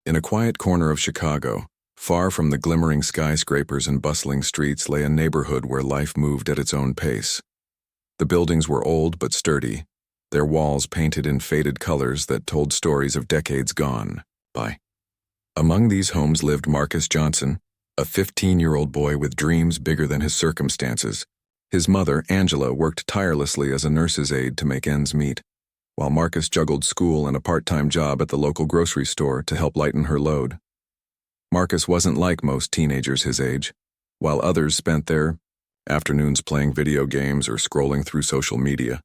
In a quiet corner of Chicago, far from the glimmering skyscrapers and bustling streets, lay a neighborhood where life moved at its own pace. The buildings were old but sturdy, their walls painted in faded colors that told stories of decades gone by. Among these homes lived Marcus Johnson, a 15-year-old boy with dreams bigger than his circumstances. His mother, Angela, worked tirelessly as a nurse's aide to make ends meet, while Marcus juggled school and a part-time job at the local grocery store to help lighten her load. Marcus wasn't like most teenagers his age. While others spent their afternoons playing video games or scrolling through social media,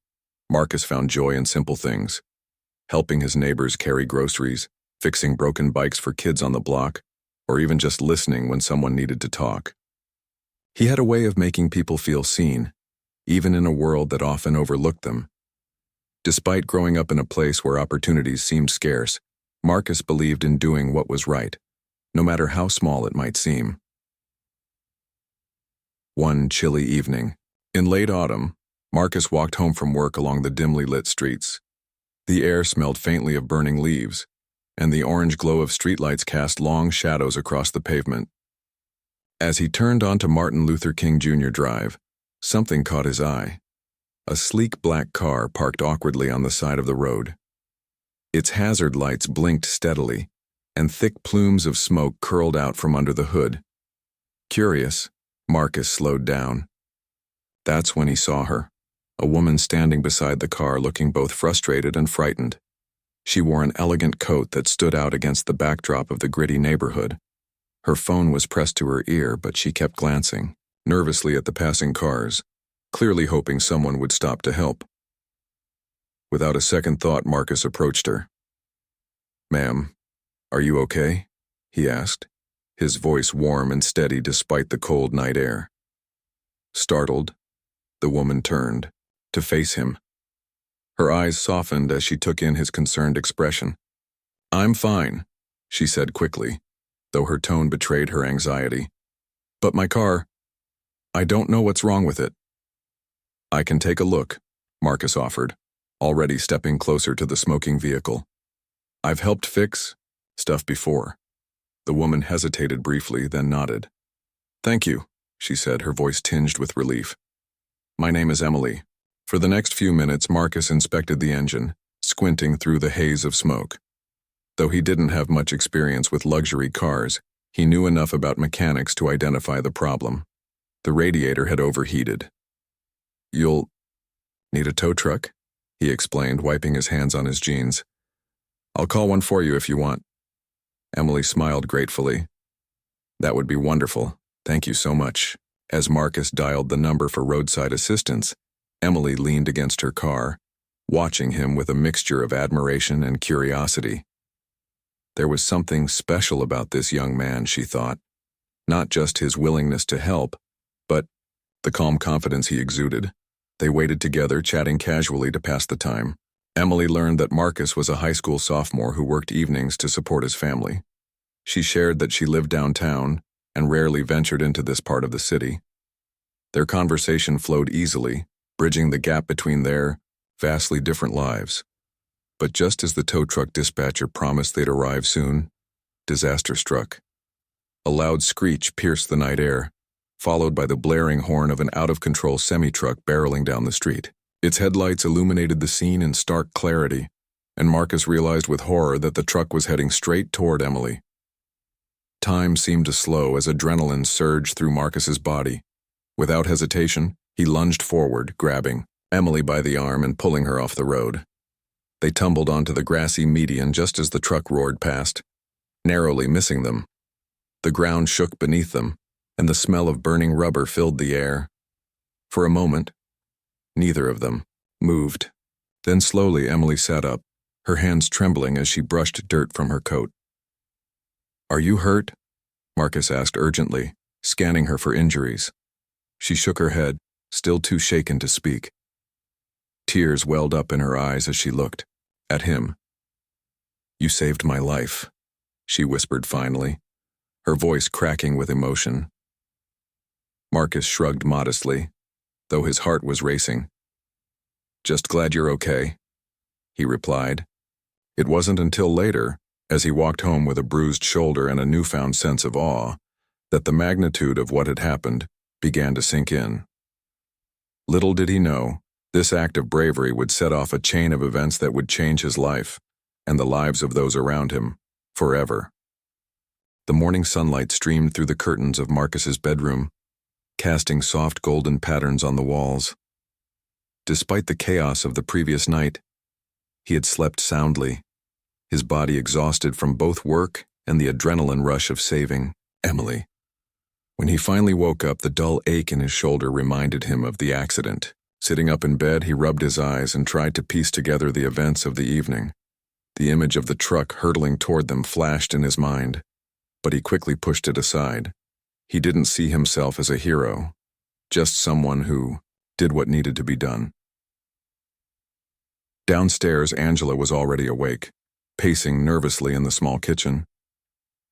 Marcus found joy in simple things: helping his neighbors carry groceries, fixing broken bikes for kids on the block, or even just listening when someone needed to talk. He had a way of making people feel seen, even in a world that often overlooked them. Despite growing up in a place where opportunities seemed scarce, Marcus believed in doing what was right, no matter how small it might seem. One chilly evening, in late autumn, Marcus walked home from work along the dimly lit streets. The air smelled faintly of burning leaves, and the orange glow of streetlights cast long shadows across the pavement. As he turned onto Martin Luther King Jr. Drive, something caught his eye. A sleek black car parked awkwardly on the side of the road. Its hazard lights blinked steadily, and thick plumes of smoke curled out from under the hood. Curious, Marcus slowed down. That's when he saw her, a woman standing beside the car looking both frustrated and frightened. She wore an elegant coat that stood out against the backdrop of the gritty neighborhood. Her phone was pressed to her ear, but she kept glancing nervously at the passing cars, clearly hoping someone would stop to help. Without a second thought, Marcus approached her. "Ma'am, are you okay?" he asked, his voice warm and steady despite the cold night air. Startled, the woman turned to face him. Her eyes softened as she took in his concerned expression. "I'm fine," she said quickly, though her tone betrayed her anxiety. "But my car, I don't know what's wrong with it." "I can take a look," Marcus offered, already stepping closer to the smoking vehicle. "I've helped fix stuff before." The woman hesitated briefly, then nodded. "Thank you," she said, her voice tinged with relief. "My name is Emily." For the next few minutes, Marcus inspected the engine, squinting through the haze of smoke. Though he didn't have much experience with luxury cars, he knew enough about mechanics to identify the problem. The radiator had overheated. "You'll need a tow truck?" he explained, wiping his hands on his jeans. "I'll call one for you if you want." Emily smiled gratefully. "That would be wonderful. Thank you so much." As Marcus dialed the number for roadside assistance, Emily leaned against her car, watching him with a mixture of admiration and curiosity. There was something special about this young man, she thought. Not just his willingness to help, but the calm confidence he exuded. They waited together, chatting casually to pass the time. Emily learned that Marcus was a high school sophomore who worked evenings to support his family. She shared that she lived downtown and rarely ventured into this part of the city. Their conversation flowed easily, bridging the gap between their vastly different lives. But just as the tow truck dispatcher promised they'd arrive soon, disaster struck. A loud screech pierced the night air, followed by the blaring horn of an out-of-control semi-truck barreling down the street. Its headlights illuminated the scene in stark clarity, and Marcus realized with horror that the truck was heading straight toward Emily. Time seemed to slow as adrenaline surged through Marcus's body. Without hesitation, he lunged forward, grabbing Emily by the arm and pulling her off the road. They tumbled onto the grassy median just as the truck roared past, narrowly missing them. The ground shook beneath them, and the smell of burning rubber filled the air. For a moment, neither of them moved. Then slowly Emily sat up, her hands trembling as she brushed dirt from her coat. "Are you hurt?" Marcus asked urgently, scanning her for injuries. She shook her head, still too shaken to speak. Tears welled up in her eyes as she looked at him. "You saved my life," she whispered finally, her voice cracking with emotion. Marcus shrugged modestly, though his heart was racing. "Just glad you're okay," he replied. It wasn't until later, as he walked home with a bruised shoulder and a newfound sense of awe that the magnitude of what had happened began to sink in. Little did he know, this act of bravery would set off a chain of events that would change his life and the lives of those around him forever. The morning sunlight streamed through the curtains of Marcus's bedroom, casting soft golden patterns on the walls. Despite the chaos of the previous night, he had slept soundly, his body exhausted from both work and the adrenaline rush of saving Emily. When he finally woke up, the dull ache in his shoulder reminded him of the accident. Sitting up in bed, he rubbed his eyes and tried to piece together the events of the evening. The image of the truck hurtling toward them flashed in his mind, but he quickly pushed it aside. He didn't see himself as a hero, just someone who did what needed to be done. Downstairs, Angela was already awake, pacing nervously in the small kitchen.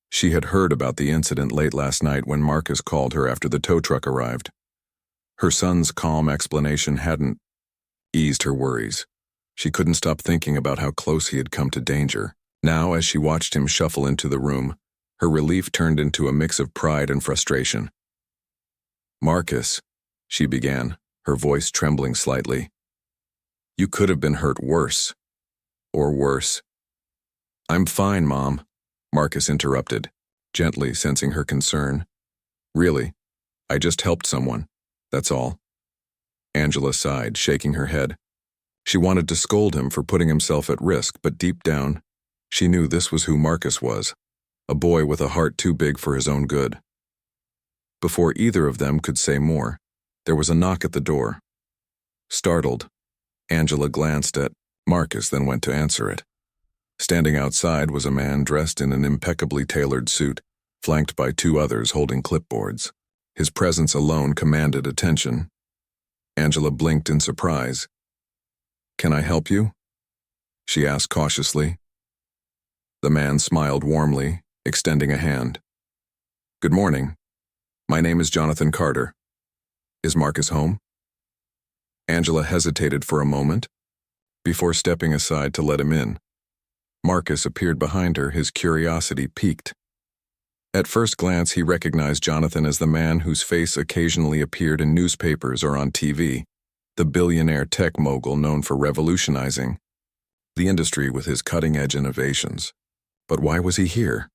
She had heard about the incident late last night when Marcus called her after the tow truck arrived. Her son's calm explanation hadn't eased her worries. She couldn't stop thinking about how close he had come to danger. Now, as she watched him shuffle into the room, her relief turned into a mix of pride and frustration. "Marcus," she began, her voice trembling slightly. "You could have been hurt worse. Or worse." "I'm fine, Mom," Marcus interrupted, gently sensing her concern. "Really, I just helped someone, that's all." Angela sighed, shaking her head. She wanted to scold him for putting himself at risk, but deep down, she knew this was who Marcus was, a boy with a heart too big for his own good. Before either of them could say more, there was a knock at the door. Startled, Angela glanced at Marcus, then went to answer it. Standing outside was a man dressed in an impeccably tailored suit, flanked by two others holding clipboards. His presence alone commanded attention. Angela blinked in surprise. "Can I help you?" she asked cautiously. The man smiled warmly, extending a hand. "Good morning. My name is Jonathan Carter. Is Marcus home?" Angela hesitated for a moment, before stepping aside to let him in. Marcus appeared behind her, his curiosity piqued. At first glance, he recognized Jonathan as the man whose face occasionally appeared in newspapers or on TV, the billionaire tech mogul known for revolutionizing the industry with his cutting-edge innovations. But why was he here?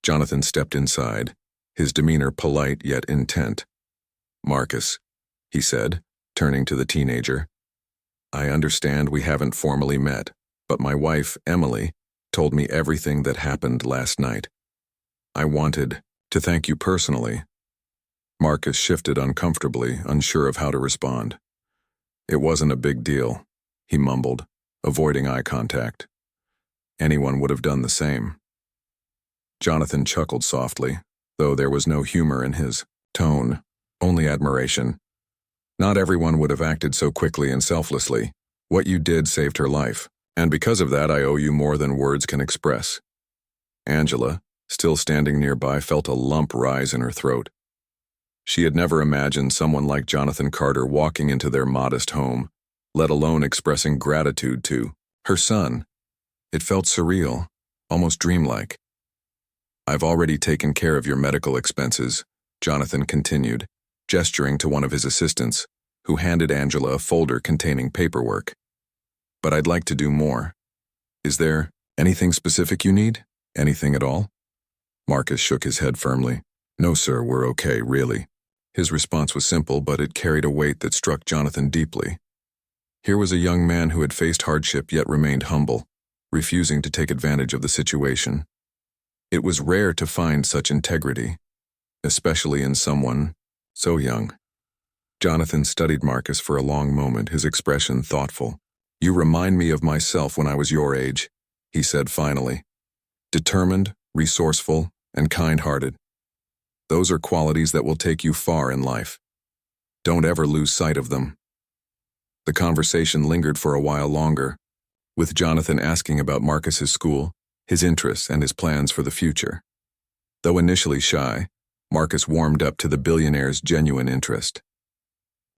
Jonathan stepped inside, his demeanor polite yet intent. "Marcus," he said, turning to the teenager, "I understand we haven't formally met, but my wife, Emily, told me everything that happened last night. I wanted to thank you personally." Marcus shifted uncomfortably, unsure of how to respond. "It wasn't a big deal," he mumbled, avoiding eye contact. "Anyone would have done the same." Jonathan chuckled softly, though there was no humor in his tone, only admiration. "Not everyone would have acted so quickly and selflessly. What you did saved her life, and because of that I owe you more than words can express." Angela, still standing nearby, felt a lump rise in her throat. She had never imagined someone like Jonathan Carter walking into their modest home, let alone expressing gratitude to her son. It felt surreal, almost dreamlike. "I've already taken care of your medical expenses," Jonathan continued, gesturing to one of his assistants, who handed Angela a folder containing paperwork. "But I'd like to do more. Is there anything specific you need? Anything at all?" Marcus shook his head firmly. "No, sir, we're okay, really." His response was simple, but it carried a weight that struck Jonathan deeply. Here was a young man who had faced hardship yet remained humble, refusing to take advantage of the situation. It was rare to find such integrity, especially in someone so young. Jonathan studied Marcus for a long moment, his expression thoughtful. "You remind me of myself when I was your age," he said finally. "Determined, resourceful, and kind-hearted. Those are qualities that will take you far in life. Don't ever lose sight of them." The conversation lingered for a while longer, with Jonathan asking about Marcus's school, his interests, and his plans for the future. Though initially shy, Marcus warmed up to the billionaire's genuine interest.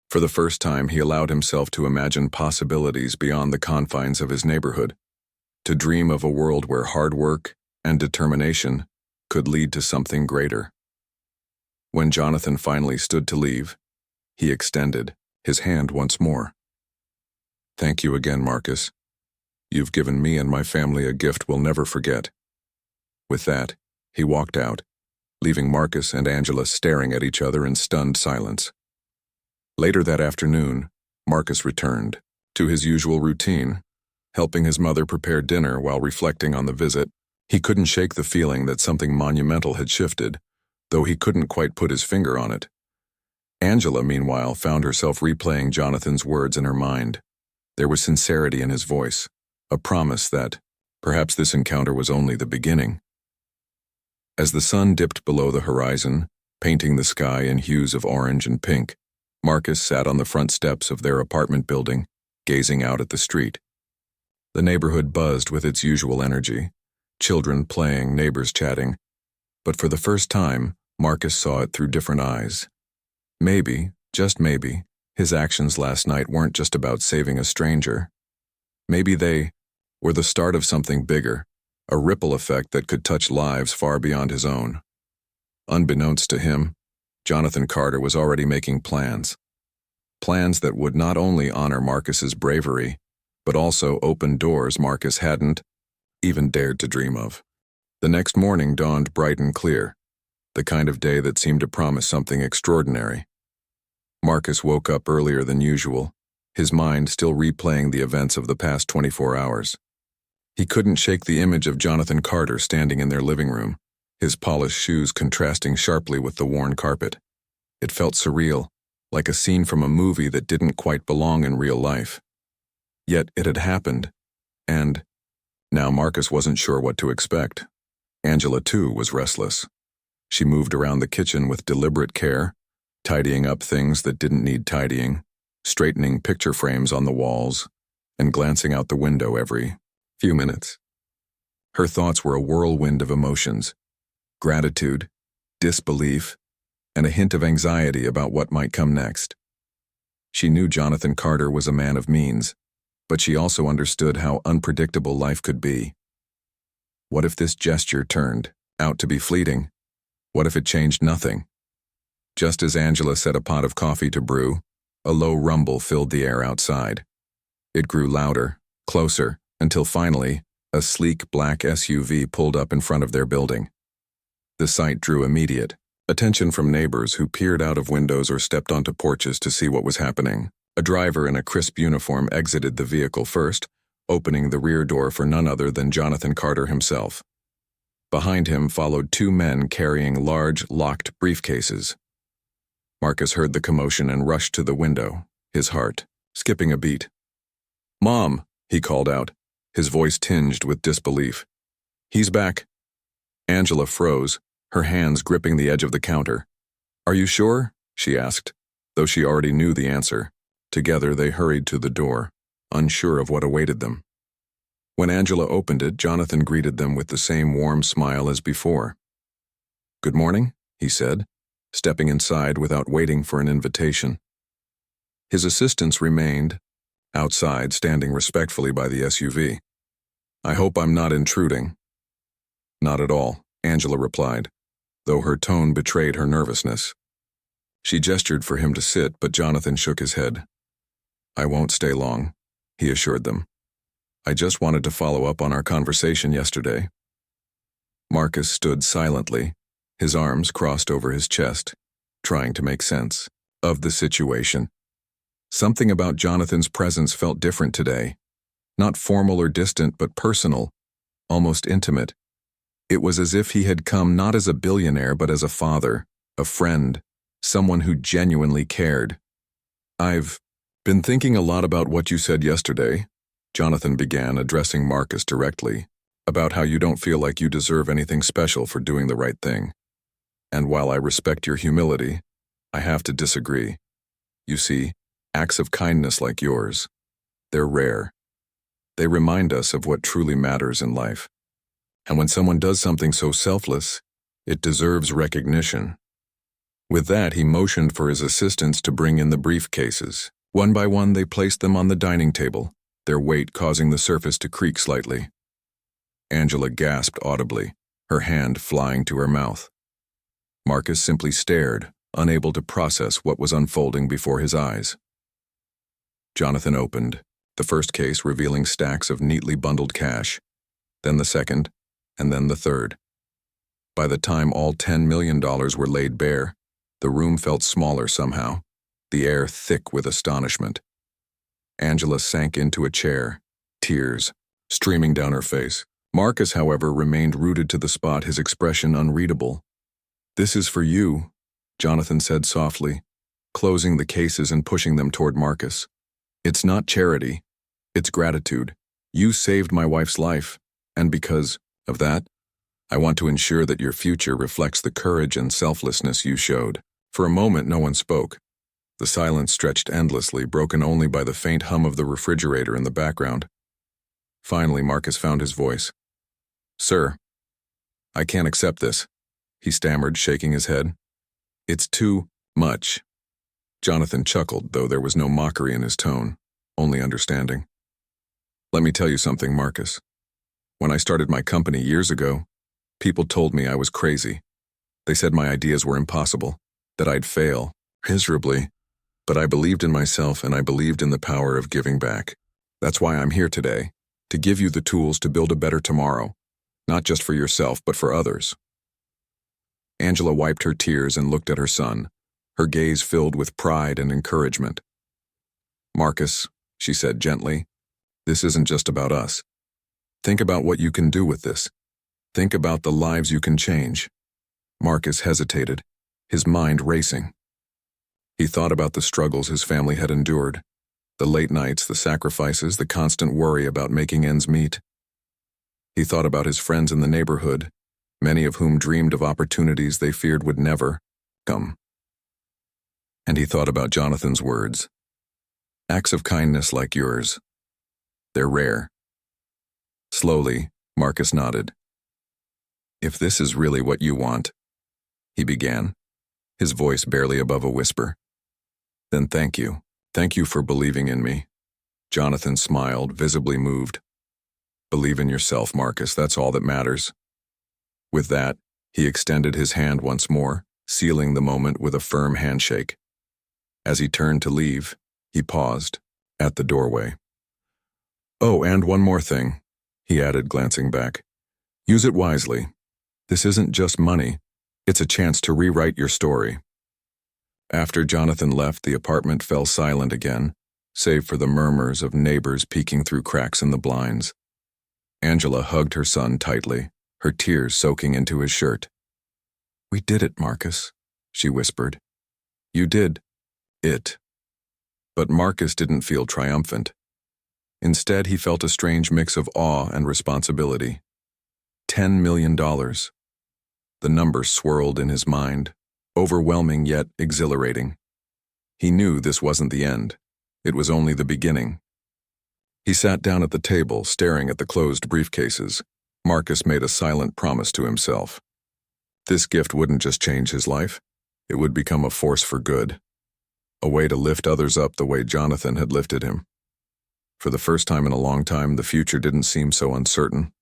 For the first time, he allowed himself to imagine possibilities beyond the confines of his neighborhood, to dream of a world where hard work, and determination could lead to something greater. When Jonathan finally stood to leave, he extended his hand once more. "Thank you again, Marcus. You've given me and my family a gift we'll never forget." With that, he walked out, leaving Marcus and Angela staring at each other in stunned silence. Later that afternoon, Marcus returned to his usual routine, helping his mother prepare dinner while reflecting on the visit. He couldn't shake the feeling that something monumental had shifted, though he couldn't quite put his finger on it. Angela, meanwhile, found herself replaying Jonathan's words in her mind. There was sincerity in his voice, a promise that perhaps this encounter was only the beginning. As the sun dipped below the horizon, painting the sky in hues of orange and pink, Marcus sat on the front steps of their apartment building, gazing out at the street. The neighborhood buzzed with its usual energy, children playing, neighbors chatting, but for the first time, Marcus saw it through different eyes. Maybe, just maybe, his actions last night weren't just about saving a stranger. Maybe they were the start of something bigger, a ripple effect that could touch lives far beyond his own. Unbeknownst to him, Jonathan Carter was already making plans. Plans that would not only honor Marcus's bravery, but also open doors Marcus hadn't even dared to dream of. The next morning dawned bright and clear, the kind of day that seemed to promise something extraordinary. Marcus woke up earlier than usual, his mind still replaying the events of the past 24 hours. He couldn't shake the image of Jonathan Carter standing in their living room, his polished shoes contrasting sharply with the worn carpet. It felt surreal, like a scene from a movie that didn't quite belong in real life. Yet it had happened, and now Marcus wasn't sure what to expect. Angela, too, was restless. She moved around the kitchen with deliberate care, tidying up things that didn't need tidying, straightening picture frames on the walls, and glancing out the window every few minutes. Her thoughts were a whirlwind of emotions: gratitude, disbelief, and a hint of anxiety about what might come next. She knew Jonathan Carter was a man of means, but she also understood how unpredictable life could be. What if this gesture turned out to be fleeting? What if it changed nothing? Just as Angela set a pot of coffee to brew, a low rumble filled the air outside. It grew louder, closer, until finally, a sleek black SUV pulled up in front of their building. The sight drew immediate attention from neighbors who peered out of windows or stepped onto porches to see what was happening. A driver in a crisp uniform exited the vehicle first, opening the rear door for none other than Jonathan Carter himself. Behind him followed two men carrying large, locked briefcases. Marcus heard the commotion and rushed to the window, his heart skipping a beat. "Mom," he called out, his voice tinged with disbelief. "He's back." Angela froze, her hands gripping the edge of the counter. "Are you sure?" she asked, though she already knew the answer. Together they hurried to the door, unsure of what awaited them. When Angela opened it, Jonathan greeted them with the same warm smile as before. "Good morning," he said, stepping inside without waiting for an invitation. His assistants remained outside, standing respectfully by the SUV. "I hope I'm not intruding." "Not at all," Angela replied, though her tone betrayed her nervousness. She gestured for him to sit, but Jonathan shook his head. "I won't stay long," he assured them. "I just wanted to follow up on our conversation yesterday." Marcus stood silently, his arms crossed over his chest, trying to make sense of the situation. Something about Jonathan's presence felt different today. Not formal or distant, but personal, almost intimate. It was as if he had come not as a billionaire, but as a father, a friend, someone who genuinely cared. "I've been thinking a lot about what you said yesterday," Jonathan began, addressing Marcus directly, "about how you don't feel like you deserve anything special for doing the right thing. And while I respect your humility, I have to disagree. You see, acts of kindness like yours, they're rare. They remind us of what truly matters in life. And when someone does something so selfless, it deserves recognition." With that, he motioned for his assistants to bring in the briefcases. One by one, they placed them on the dining table, their weight causing the surface to creak slightly. Angela gasped audibly, her hand flying to her mouth. Marcus simply stared, unable to process what was unfolding before his eyes. Jonathan opened, the first case revealing stacks of neatly bundled cash, then the second, and then the third. By the time all $10 million were laid bare, the room felt smaller somehow, the air thick with astonishment. Angela sank into a chair, tears streaming down her face. Marcus, however, remained rooted to the spot, his expression unreadable. "This is for you," Jonathan said softly, closing the cases and pushing them toward Marcus. "It's not charity, it's gratitude. You saved my wife's life, and because of that, I want to ensure that your future reflects the courage and selflessness you showed." For a moment, no one spoke. The silence stretched endlessly, broken only by the faint hum of the refrigerator in the background. Finally, Marcus found his voice. "Sir, I can't accept this," he stammered, shaking his head. "It's too much." Jonathan chuckled, though there was no mockery in his tone, only understanding. "Let me tell you something, Marcus. When I started my company years ago, people told me I was crazy. They said my ideas were impossible, that I'd fail, miserably. But I believed in myself and I believed in the power of giving back. That's why I'm here today, to give you the tools to build a better tomorrow, not just for yourself, but for others." Angela wiped her tears and looked at her son, her gaze filled with pride and encouragement. "Marcus," she said gently, "this isn't just about us. Think about what you can do with this. Think about the lives you can change." Marcus hesitated, his mind racing. He thought about the struggles his family had endured, the late nights, the sacrifices, the constant worry about making ends meet. He thought about his friends in the neighborhood, many of whom dreamed of opportunities they feared would never come. And he thought about Jonathan's words. "Acts of kindness like yours, they're rare." Slowly, Marcus nodded. "If this is really what you want," he began, his voice barely above a whisper, "then thank you. Thank you for believing in me." Jonathan smiled, visibly moved. "Believe in yourself, Marcus, that's all that matters." With that, he extended his hand once more, sealing the moment with a firm handshake. As he turned to leave, he paused, at the doorway. "Oh, and one more thing," he added, glancing back. "Use it wisely. This isn't just money, it's a chance to rewrite your story." After Jonathan left, the apartment fell silent again, save for the murmurs of neighbors peeking through cracks in the blinds. Angela hugged her son tightly, her tears soaking into his shirt. "We did it, Marcus," she whispered. "You did it." But Marcus didn't feel triumphant. Instead, he felt a strange mix of awe and responsibility. $10 million. The number swirled in his mind, overwhelming yet exhilarating. He knew this wasn't the end. It was only the beginning. He sat down at the table, staring at the closed briefcases. Marcus made a silent promise to himself. This gift wouldn't just change his life. It would become a force for good. A way to lift others up the way Jonathan had lifted him. For the first time in a long time, the future didn't seem so uncertain.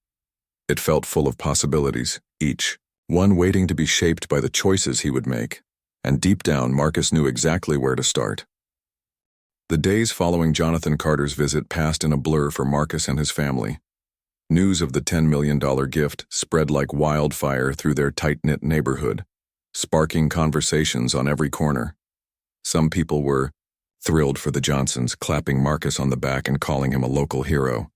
It felt full of possibilities, each one waiting to be shaped by the choices he would make, and deep down, Marcus knew exactly where to start. The days following Jonathan Carter's visit passed in a blur for Marcus and his family. News of the $10 million gift spread like wildfire through their tight-knit neighborhood, sparking conversations on every corner. Some people were thrilled for the Johnsons, clapping Marcus on the back and calling him a local hero.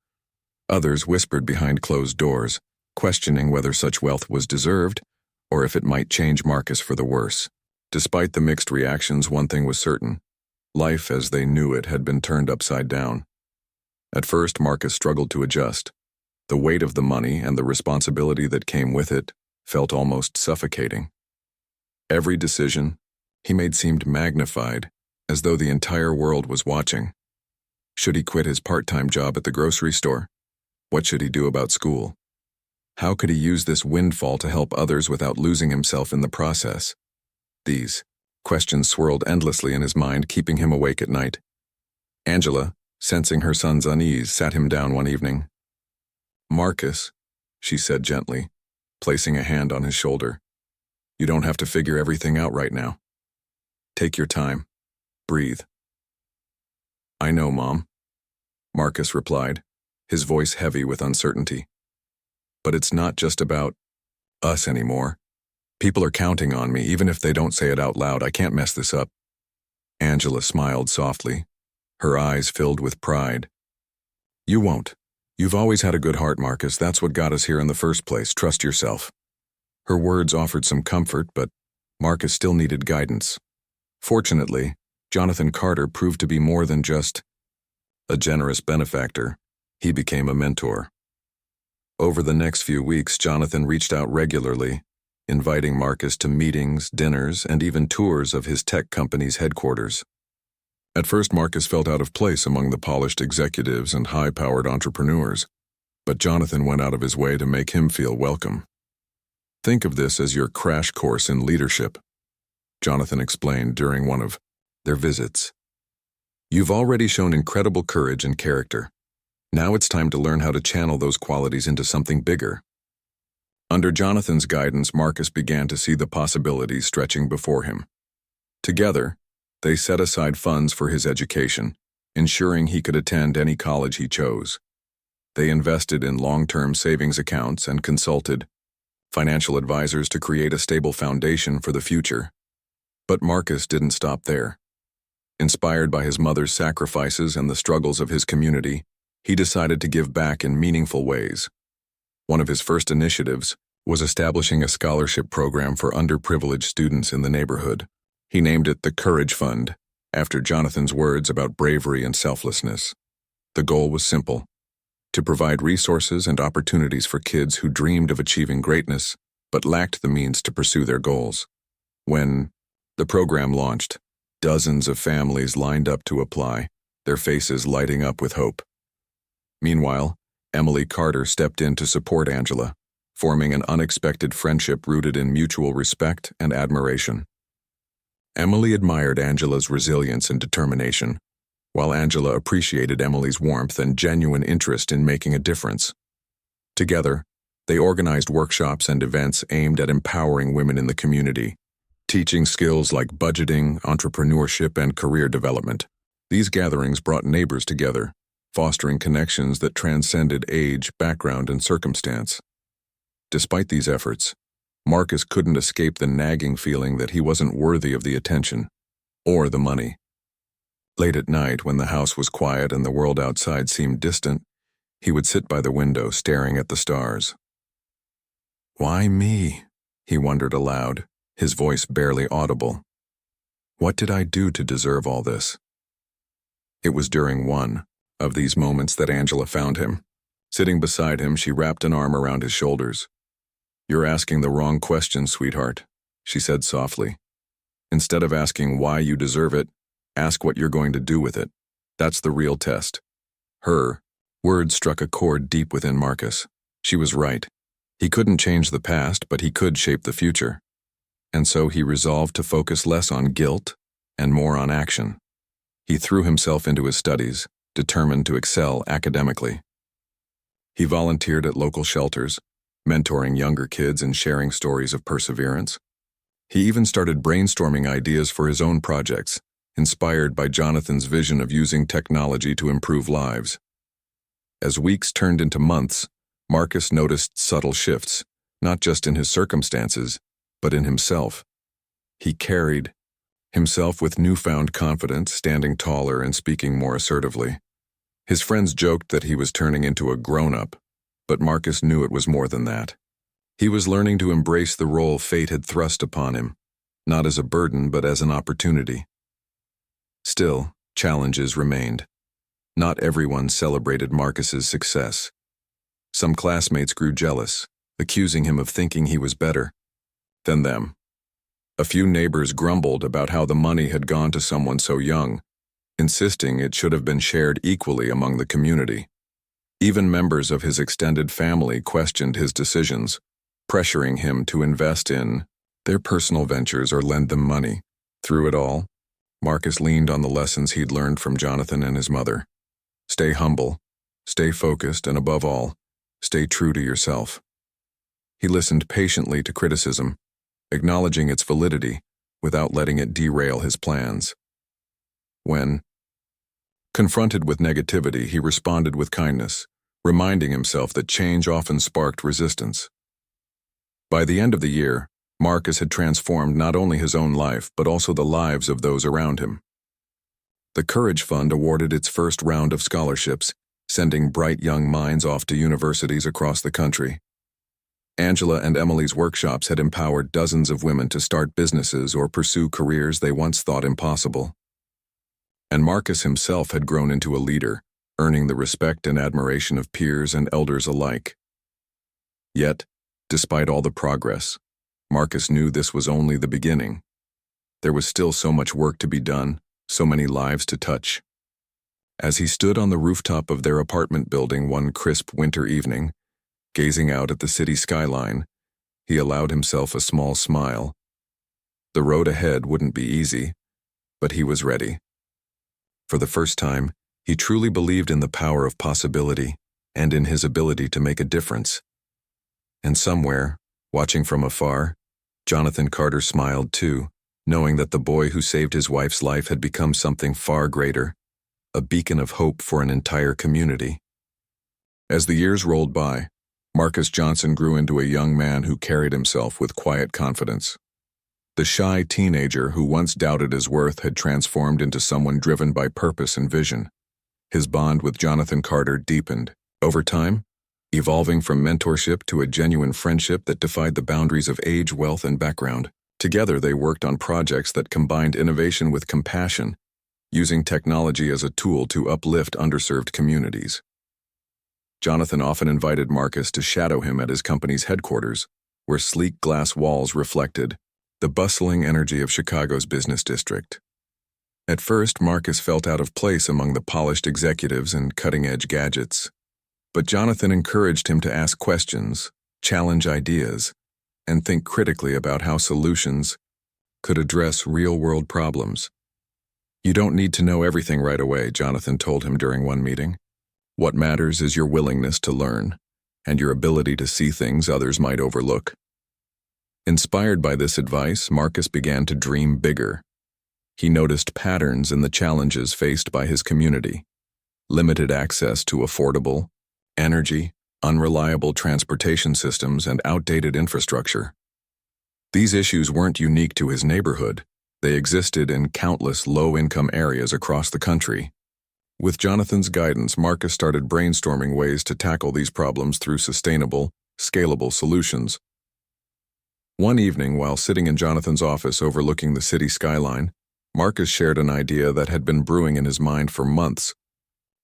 Others whispered behind closed doors, questioning whether such wealth was deserved or if it might change Marcus for the worse. Despite the mixed reactions, one thing was certain. Life as they knew it had been turned upside down. At first, Marcus struggled to adjust. The weight of the money and the responsibility that came with it felt almost suffocating. Every decision he made seemed magnified, as though the entire world was watching. Should he quit his part-time job at the grocery store? What should he do about school? How could he use this windfall to help others without losing himself in the process? These questions swirled endlessly in his mind, keeping him awake at night. Angela, sensing her son's unease, sat him down one evening. "Marcus," she said gently, placing a hand on his shoulder. You don't have to figure everything out right now. Take your time. Breathe. I know, Mom, Marcus replied, his voice heavy with uncertainty. But it's not just about us anymore. People are counting on me, even if they don't say it out loud. I can't mess this up. Angela smiled softly, her eyes filled with pride. You won't. You've always had a good heart, Marcus. That's what got us here in the first place. Trust yourself. Her words offered some comfort, but Marcus still needed guidance. Fortunately, Jonathan Carter proved to be more than just a generous benefactor. He became a mentor. Over the next few weeks, Jonathan reached out regularly, inviting Marcus to meetings, dinners, and even tours of his tech company's headquarters. At first, Marcus felt out of place among the polished executives and high-powered entrepreneurs, but Jonathan went out of his way to make him feel welcome. Think of this as your crash course in leadership, Jonathan explained during one of their visits. You've already shown incredible courage and character. Now it's time to learn how to channel those qualities into something bigger. Under Jonathan's guidance, Marcus began to see the possibilities stretching before him. Together, they set aside funds for his education, ensuring he could attend any college he chose. They invested in long-term savings accounts and consulted financial advisors to create a stable foundation for the future. But Marcus didn't stop there. Inspired by his mother's sacrifices and the struggles of his community, he decided to give back in meaningful ways. One of his first initiatives was establishing a scholarship program for underprivileged students in the neighborhood. He named it the Courage Fund, after Jonathan's words about bravery and selflessness. The goal was simple: to provide resources and opportunities for kids who dreamed of achieving greatness but lacked the means to pursue their goals. When the program launched, dozens of families lined up to apply, their faces lighting up with hope. Meanwhile, Emily Carter stepped in to support Angela, forming an unexpected friendship rooted in mutual respect and admiration. Emily admired Angela's resilience and determination, while Angela appreciated Emily's warmth and genuine interest in making a difference. Together, they organized workshops and events aimed at empowering women in the community, teaching skills like budgeting, entrepreneurship, and career development. These gatherings brought neighbors together, fostering connections that transcended age, background, and circumstance. Despite these efforts, Marcus couldn't escape the nagging feeling that he wasn't worthy of the attention or the money. Late at night, when the house was quiet and the world outside seemed distant, he would sit by the window staring at the stars. Why me? He wondered aloud, his voice barely audible. What did I do to deserve all this? It was during one of these moments that Angela found him. Sitting beside him, she wrapped an arm around his shoulders. You're asking the wrong question, sweetheart, she said softly. Instead of asking why you deserve it, ask what you're going to do with it. That's the real test. Her words struck a chord deep within Marcus. She was right. He couldn't change the past, but he could shape the future. And so he resolved to focus less on guilt and more on action. He threw himself into his studies, determined to excel academically. He volunteered at local shelters, mentoring younger kids and sharing stories of perseverance. He even started brainstorming ideas for his own projects, inspired by Jonathan's vision of using technology to improve lives. As weeks turned into months, Marcus noticed subtle shifts, not just in his circumstances, but in himself. He carried himself with newfound confidence, standing taller and speaking more assertively. His friends joked that he was turning into a grown-up, but Marcus knew it was more than that. He was learning to embrace the role fate had thrust upon him, not as a burden but as an opportunity. Still, challenges remained. Not everyone celebrated Marcus's success. Some classmates grew jealous, accusing him of thinking he was better than them. A few neighbors grumbled about how the money had gone to someone so young, insisting it should have been shared equally among the community. Even members of his extended family questioned his decisions, pressuring him to invest in their personal ventures or lend them money. Through it all, Marcus leaned on the lessons he'd learned from Jonathan and his mother. Stay humble, stay focused, and above all, stay true to yourself. He listened patiently to criticism, acknowledging its validity without letting it derail his plans. When confronted with negativity, he responded with kindness, reminding himself that change often sparked resistance. By the end of the year, Marcus had transformed not only his own life but also the lives of those around him. The Courage Fund awarded its first round of scholarships, sending bright young minds off to universities across the country. Angela and Emily's workshops had empowered dozens of women to start businesses or pursue careers they once thought impossible. And Marcus himself had grown into a leader, earning the respect and admiration of peers and elders alike. Yet, despite all the progress, Marcus knew this was only the beginning. There was still so much work to be done, so many lives to touch. As he stood on the rooftop of their apartment building one crisp winter evening, gazing out at the city skyline, he allowed himself a small smile. The road ahead wouldn't be easy, but he was ready. For the first time, he truly believed in the power of possibility and in his ability to make a difference. And somewhere, watching from afar, Jonathan Carter smiled too, knowing that the boy who saved his wife's life had become something far greater, a beacon of hope for an entire community. As the years rolled by, Marcus Johnson grew into a young man who carried himself with quiet confidence. The shy teenager who once doubted his worth had transformed into someone driven by purpose and vision. His bond with Jonathan Carter deepened, over time, evolving from mentorship to a genuine friendship that defied the boundaries of age, wealth, and background. Together they worked on projects that combined innovation with compassion, using technology as a tool to uplift underserved communities. Jonathan often invited Marcus to shadow him at his company's headquarters, where sleek glass walls reflected the bustling energy of Chicago's business district. At first, Marcus felt out of place among the polished executives and cutting-edge gadgets. But Jonathan encouraged him to ask questions, challenge ideas, and think critically about how solutions could address real-world problems. "You don't need to know everything right away," Jonathan told him during one meeting. "What matters is your willingness to learn, and your ability to see things others might overlook." Inspired by this advice, Marcus began to dream bigger. He noticed patterns in the challenges faced by his community: limited access to affordable energy, unreliable transportation systems, and outdated infrastructure. These issues weren't unique to his neighborhood. They existed in countless low-income areas across the country. With Jonathan's guidance, Marcus started brainstorming ways to tackle these problems through sustainable, scalable solutions. One evening, while sitting in Jonathan's office overlooking the city skyline, Marcus shared an idea that had been brewing in his mind for months.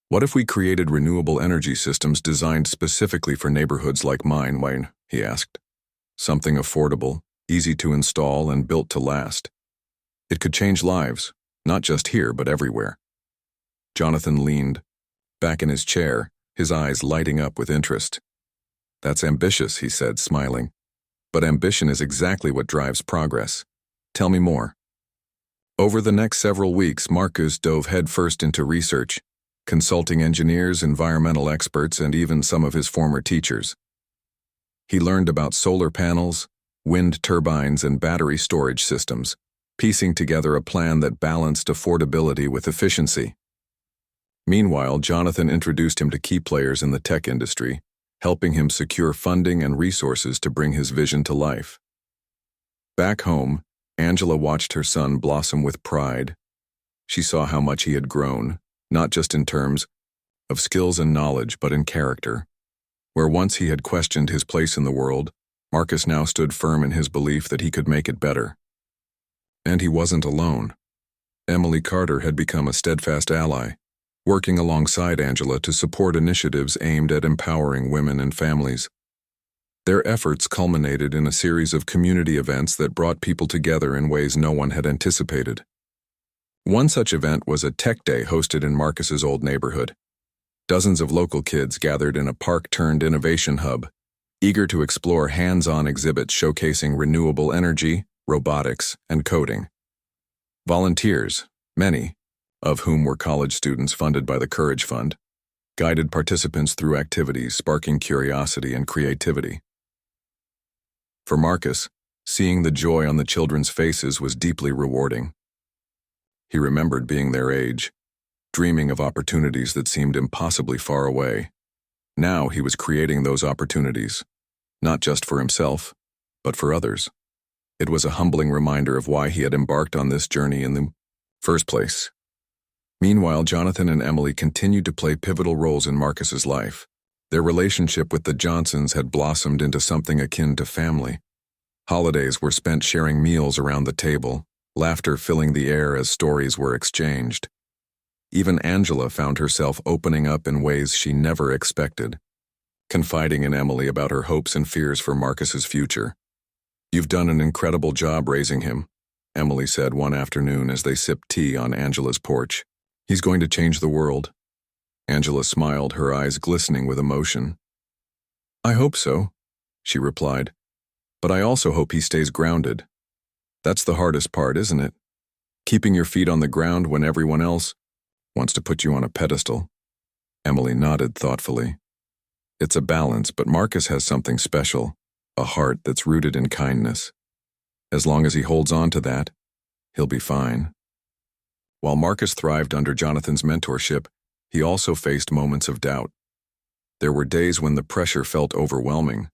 "What if we created renewable energy systems designed specifically for neighborhoods like mine, Wayne?" he asked. "Something affordable, easy to install, and built to last. It could change lives, not just here, but everywhere." Jonathan leaned back in his chair, his eyes lighting up with interest. "That's ambitious," he said, smiling. "But ambition is exactly what drives progress. Tell me more." Over the next several weeks, Marcus dove headfirst into research, consulting engineers, environmental experts, and even some of his former teachers. He learned about solar panels, wind turbines, and battery storage systems, piecing together a plan that balanced affordability with efficiency. Meanwhile, Jonathan introduced him to key players in the tech industry, helping him secure funding and resources to bring his vision to life. Back home, Angela watched her son blossom with pride. She saw how much he had grown, not just in terms of skills and knowledge, but in character. Where once he had questioned his place in the world, Marcus now stood firm in his belief that he could make it better. And he wasn't alone. Emily Carter had become a steadfast ally, working alongside Angela to support initiatives aimed at empowering women and families. Their efforts culminated in a series of community events that brought people together in ways no one had anticipated. One such event was a tech day hosted in Marcus's old neighborhood. Dozens of local kids gathered in a park-turned-innovation hub, eager to explore hands-on exhibits showcasing renewable energy, robotics, and coding. Volunteers, many of whom were college students funded by the Courage Fund, guided participants through activities sparking curiosity and creativity. For Marcus, seeing the joy on the children's faces was deeply rewarding. He remembered being their age, dreaming of opportunities that seemed impossibly far away. Now he was creating those opportunities, not just for himself, but for others. It was a humbling reminder of why he had embarked on this journey in the first place. Meanwhile, Jonathan and Emily continued to play pivotal roles in Marcus's life. Their relationship with the Johnsons had blossomed into something akin to family. Holidays were spent sharing meals around the table, laughter filling the air as stories were exchanged. Even Angela found herself opening up in ways she never expected, confiding in Emily about her hopes and fears for Marcus's future. "You've done an incredible job raising him," Emily said one afternoon as they sipped tea on Angela's porch. "He's going to change the world." Angela smiled, her eyes glistening with emotion. "I hope so," she replied. "But I also hope he stays grounded. That's the hardest part, isn't it? Keeping your feet on the ground when everyone else wants to put you on a pedestal." Emily nodded thoughtfully. "It's a balance, but Marcus has something special, a heart that's rooted in kindness. As long as he holds on to that, he'll be fine." While Marcus thrived under Jonathan's mentorship, he also faced moments of doubt. There were days when the pressure felt overwhelming,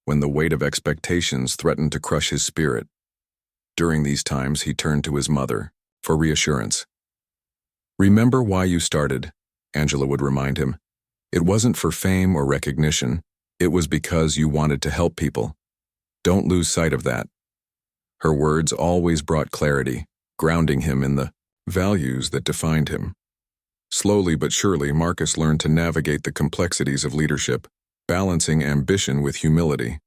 when the weight of expectations threatened to crush his spirit. During these times, he turned to his mother for reassurance. "Remember why you started," Angela would remind him. "It wasn't for fame or recognition. It was because you wanted to help people. Don't lose sight of that." Her words always brought clarity, grounding him in the values that defined him. Slowly but surely, Marcus learned to navigate the complexities of leadership, balancing ambition with humility.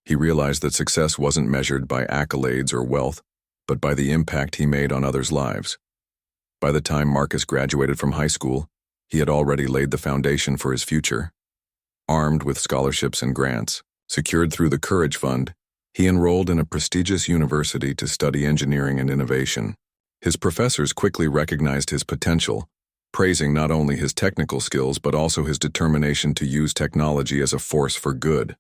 He realized that success wasn't measured by accolades or wealth, but by the impact he made on others' lives. By the time Marcus graduated from high school, he had already laid the foundation for his future. Armed with scholarships and grants, secured through the Courage Fund, he enrolled in a prestigious university to study engineering and innovation. His professors quickly recognized his potential, praising not only his technical skills but also his determination to use technology as a force for good.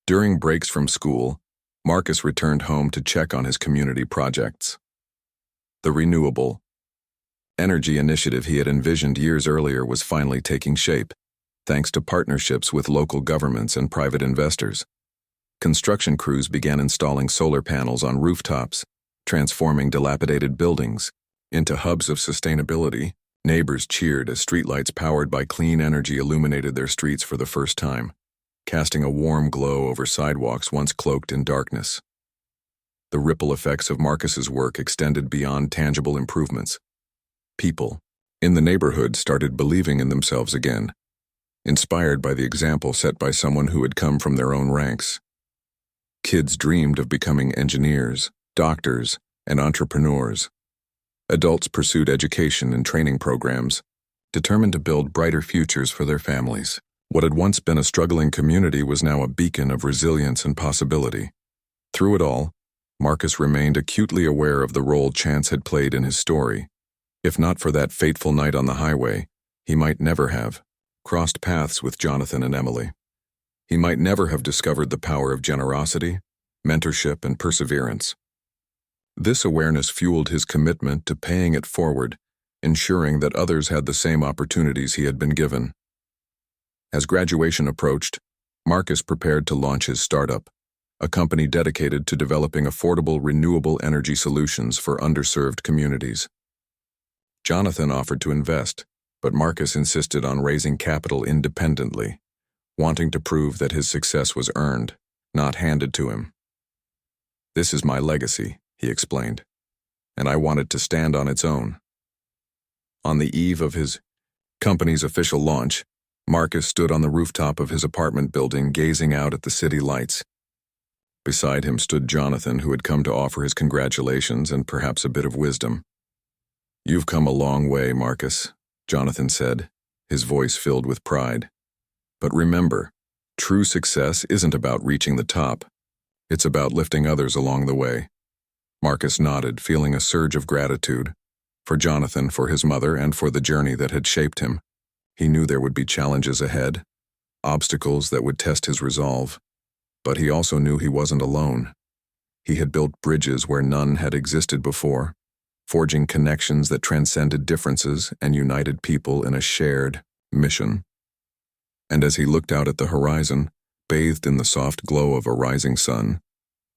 During breaks from school, Marcus returned home to check on his community projects. The renewable energy initiative he had envisioned years earlier was finally taking shape, thanks to partnerships with local governments and private investors. Construction crews began installing solar panels on rooftops, transforming dilapidated buildings into hubs of sustainability. Neighbors cheered as streetlights powered by clean energy illuminated their streets for the first time, casting a warm glow over sidewalks once cloaked in darkness. The ripple effects of Marcus's work extended beyond tangible improvements. People in the neighborhood started believing in themselves again, inspired by the example set by someone who had come from their own ranks. Kids dreamed of becoming engineers, doctors, and entrepreneurs. Adults pursued education and training programs, determined to build brighter futures for their families. What had once been a struggling community was now a beacon of resilience and possibility. Through it all, Marcus remained acutely aware of the role chance had played in his story. If not for that fateful night on the highway, he might never have crossed paths with Jonathan and Emily. He might never have discovered the power of generosity, mentorship, and perseverance. This awareness fueled his commitment to paying it forward, ensuring that others had the same opportunities he had been given. As graduation approached, Marcus prepared to launch his startup, a company dedicated to developing affordable renewable energy solutions for underserved communities. Jonathan offered to invest, but Marcus insisted on raising capital independently, wanting to prove that his success was earned, not handed to him. "This is my legacy," he explained, "and I want it to stand on its own." On the eve of his company's official launch, Marcus stood on the rooftop of his apartment building gazing out at the city lights. Beside him stood Jonathan, who had come to offer his congratulations and perhaps a bit of wisdom. "You've come a long way, Marcus," Jonathan said, his voice filled with pride. "But remember, true success isn't about reaching the top. It's about lifting others along the way." Marcus nodded, feeling a surge of gratitude. For Jonathan, for his mother, and for the journey that had shaped him. He knew there would be challenges ahead, obstacles that would test his resolve. But he also knew he wasn't alone. He had built bridges where none had existed before, forging connections that transcended differences and united people in a shared mission. And as he looked out at the horizon, bathed in the soft glow of a rising sun,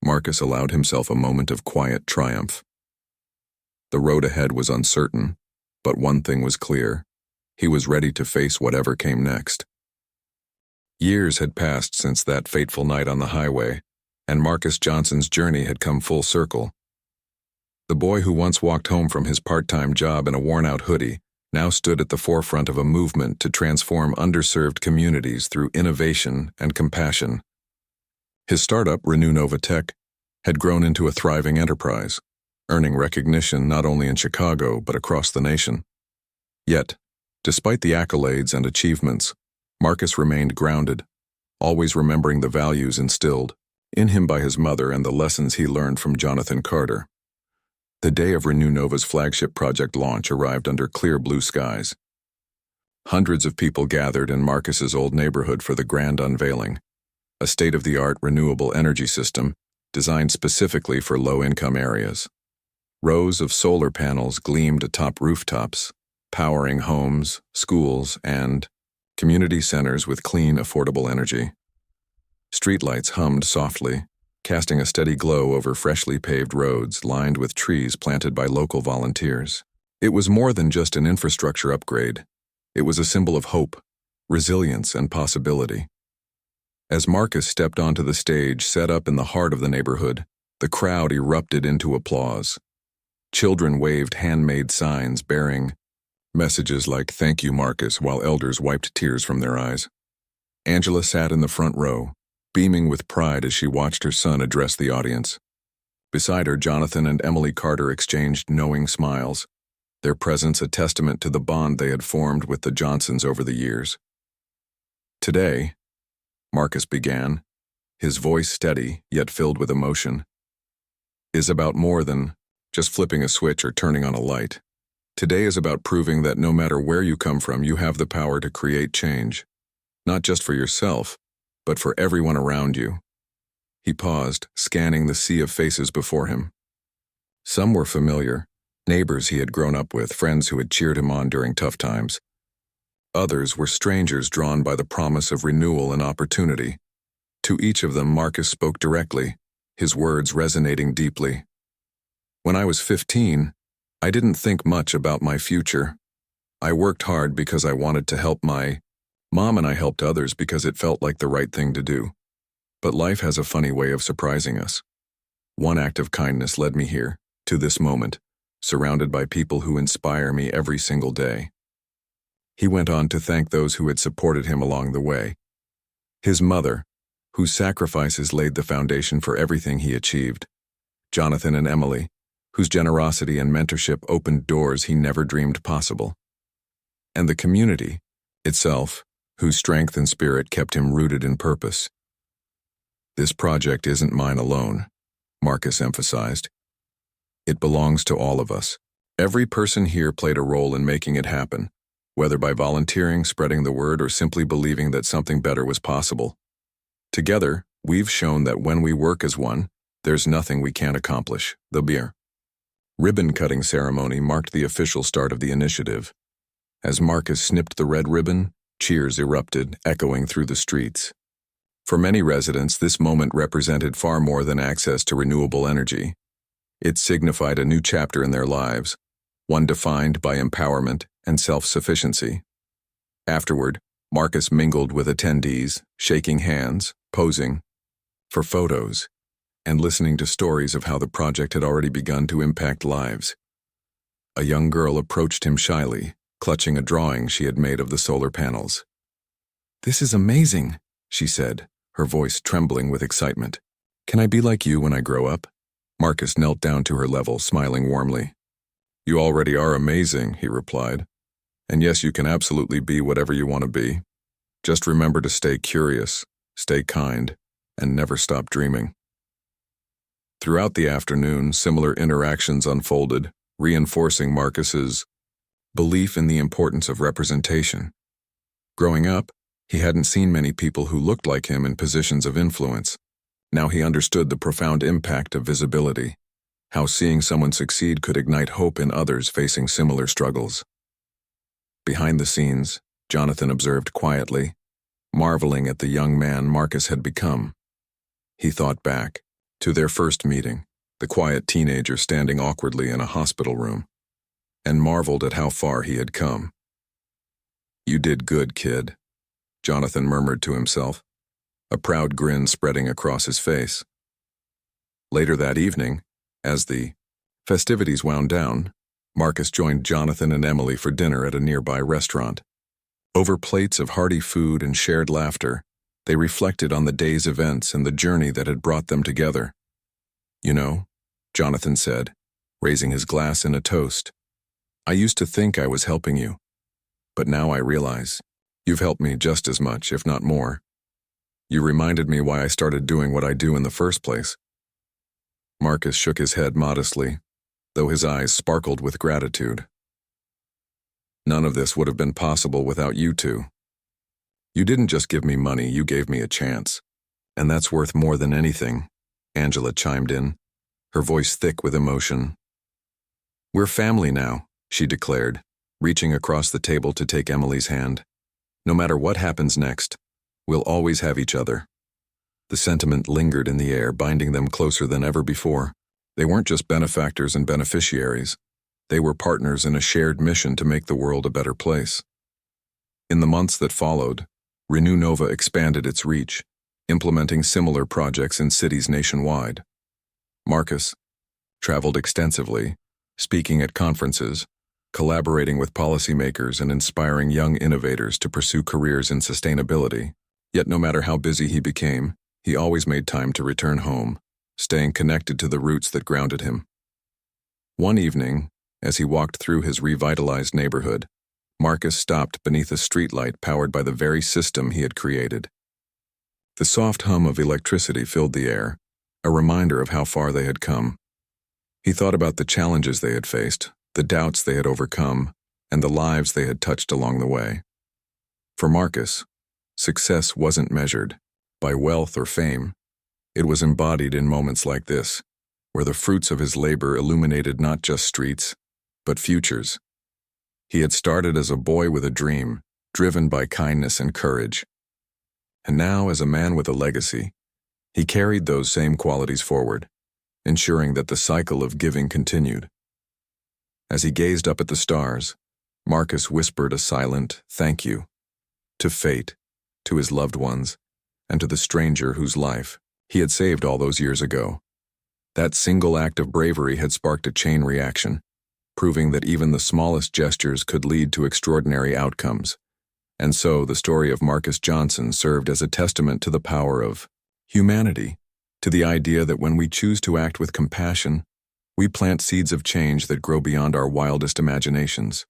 Marcus allowed himself a moment of quiet triumph. The road ahead was uncertain, but one thing was clear: he was ready to face whatever came next. Years had passed since that fateful night on the highway, and Marcus Johnson's journey had come full circle. The boy who once walked home from his part-time job in a worn-out hoodie now stood at the forefront of a movement to transform underserved communities through innovation and compassion. His startup, Renew Nova Tech, had grown into a thriving enterprise, earning recognition not only in Chicago but across the nation. Yet, despite the accolades and achievements, Marcus remained grounded, always remembering the values instilled in him by his mother and the lessons he learned from Jonathan Carter. The day of Renew Nova's flagship project launch arrived under clear blue skies. Hundreds of people gathered in Marcus's old neighborhood for the grand unveiling, a state-of-the-art renewable energy system designed specifically for low-income areas. Rows of solar panels gleamed atop rooftops, powering homes, schools, and community centers with clean, affordable energy. Streetlights hummed softly, casting a steady glow over freshly paved roads lined with trees planted by local volunteers. It was more than just an infrastructure upgrade. It was a symbol of hope, resilience, and possibility. As Marcus stepped onto the stage set up in the heart of the neighborhood, the crowd erupted into applause. Children waved handmade signs bearing messages like "Thank you, Marcus," while elders wiped tears from their eyes. Angela sat in the front row, beaming with pride as she watched her son address the audience. Beside her, Jonathan and Emily Carter exchanged knowing smiles, their presence a testament to the bond they had formed with the Johnsons over the years. "Today," Marcus began, his voice steady yet filled with emotion, "is about more than just flipping a switch or turning on a light. Today is about proving that no matter where you come from, you have the power to create change, not just for yourself, but for everyone around you." He paused, scanning the sea of faces before him. Some were familiar, neighbors he had grown up with, friends who had cheered him on during tough times. Others were strangers drawn by the promise of renewal and opportunity. To each of them, Marcus spoke directly, his words resonating deeply. "When I was 15, I didn't think much about my future. I worked hard because I wanted to help my mom, and I helped others because it felt like the right thing to do. But life has a funny way of surprising us. One act of kindness led me here, to this moment, surrounded by people who inspire me every single day." He went on to thank those who had supported him along the way. His mother, whose sacrifices laid the foundation for everything he achieved. Jonathan and Emily, whose generosity and mentorship opened doors he never dreamed possible. And the community itself, whose strength and spirit kept him rooted in purpose. "This project isn't mine alone," Marcus emphasized. "It belongs to all of us. Every person here played a role in making it happen, whether by volunteering, spreading the word, or simply believing that something better was possible. Together, we've shown that when we work as one, there's nothing we can't accomplish." The ribbon-cutting ceremony marked the official start of the initiative. As Marcus snipped the red ribbon, cheers erupted, echoing through the streets. For many residents, this moment represented far more than access to renewable energy. It signified a new chapter in their lives, one defined by empowerment and self-sufficiency. Afterward, Marcus mingled with attendees, shaking hands, posing for photos, and listening to stories of how the project had already begun to impact lives. A young girl approached him shyly, clutching a drawing she had made of the solar panels. "This is amazing," she said, her voice trembling with excitement. "Can I be like you when I grow up?" Marcus knelt down to her level, smiling warmly. "You already are amazing," he replied. "And yes, you can absolutely be whatever you want to be. Just remember to stay curious, stay kind, and never stop dreaming." Throughout the afternoon, similar interactions unfolded, reinforcing Marcus's belief in the importance of representation. Growing up, he hadn't seen many people who looked like him in positions of influence, Now he understood the profound impact of visibility, how seeing someone succeed could ignite hope in others facing similar struggles. Behind the scenes, Jonathan observed quietly, marveling at the young man Marcus had become. He thought back to their first meeting, the quiet teenager standing awkwardly in a hospital room, and marveled at how far he had come. "You did good, kid," Jonathan murmured to himself, a proud grin spreading across his face. Later that evening, as the festivities wound down, Marcus joined Jonathan and Emily for dinner at a nearby restaurant. Over plates of hearty food and shared laughter, they reflected on the day's events and the journey that had brought them together. "You know," Jonathan said, raising his glass in a toast, "I used to think I was helping you, but now I realize you've helped me just as much, if not more. You reminded me why I started doing what I do in the first place." Marcus shook his head modestly, though his eyes sparkled with gratitude. "None of this would have been possible without you two. You didn't just give me money, you gave me a chance. And that's worth more than anything," Angela chimed in, her voice thick with emotion. "We're family now," she declared, reaching across the table to take Emily's hand. "No matter what happens next, we'll always have each other." The sentiment lingered in the air, binding them closer than ever before. They weren't just benefactors and beneficiaries. They were partners in a shared mission to make the world a better place. In the months that followed, Renew Nova expanded its reach, implementing similar projects in cities nationwide. Marcus traveled extensively, speaking at conferences, collaborating with policymakers and inspiring young innovators to pursue careers in sustainability. Yet no matter how busy he became, he always made time to return home, staying connected to the roots that grounded him. One evening, as he walked through his revitalized neighborhood, Marcus stopped beneath a streetlight powered by the very system he had created. The soft hum of electricity filled the air, a reminder of how far they had come. He thought about the challenges they had faced, the doubts they had overcome, and the lives they had touched along the way. For Marcus, success wasn't measured by wealth or fame. It was embodied in moments like this, where the fruits of his labor illuminated not just streets, but futures. He had started as a boy with a dream, driven by kindness and courage. And now, as a man with a legacy, he carried those same qualities forward, ensuring that the cycle of giving continued. As he gazed up at the stars, Marcus whispered a silent thank you to fate, to his loved ones, and to the stranger whose life he had saved all those years ago. That single act of bravery had sparked a chain reaction, proving that even the smallest gestures could lead to extraordinary outcomes. And so the story of Marcus Johnson served as a testament to the power of humanity, to the idea that when we choose to act with compassion, we plant seeds of change that grow beyond our wildest imaginations.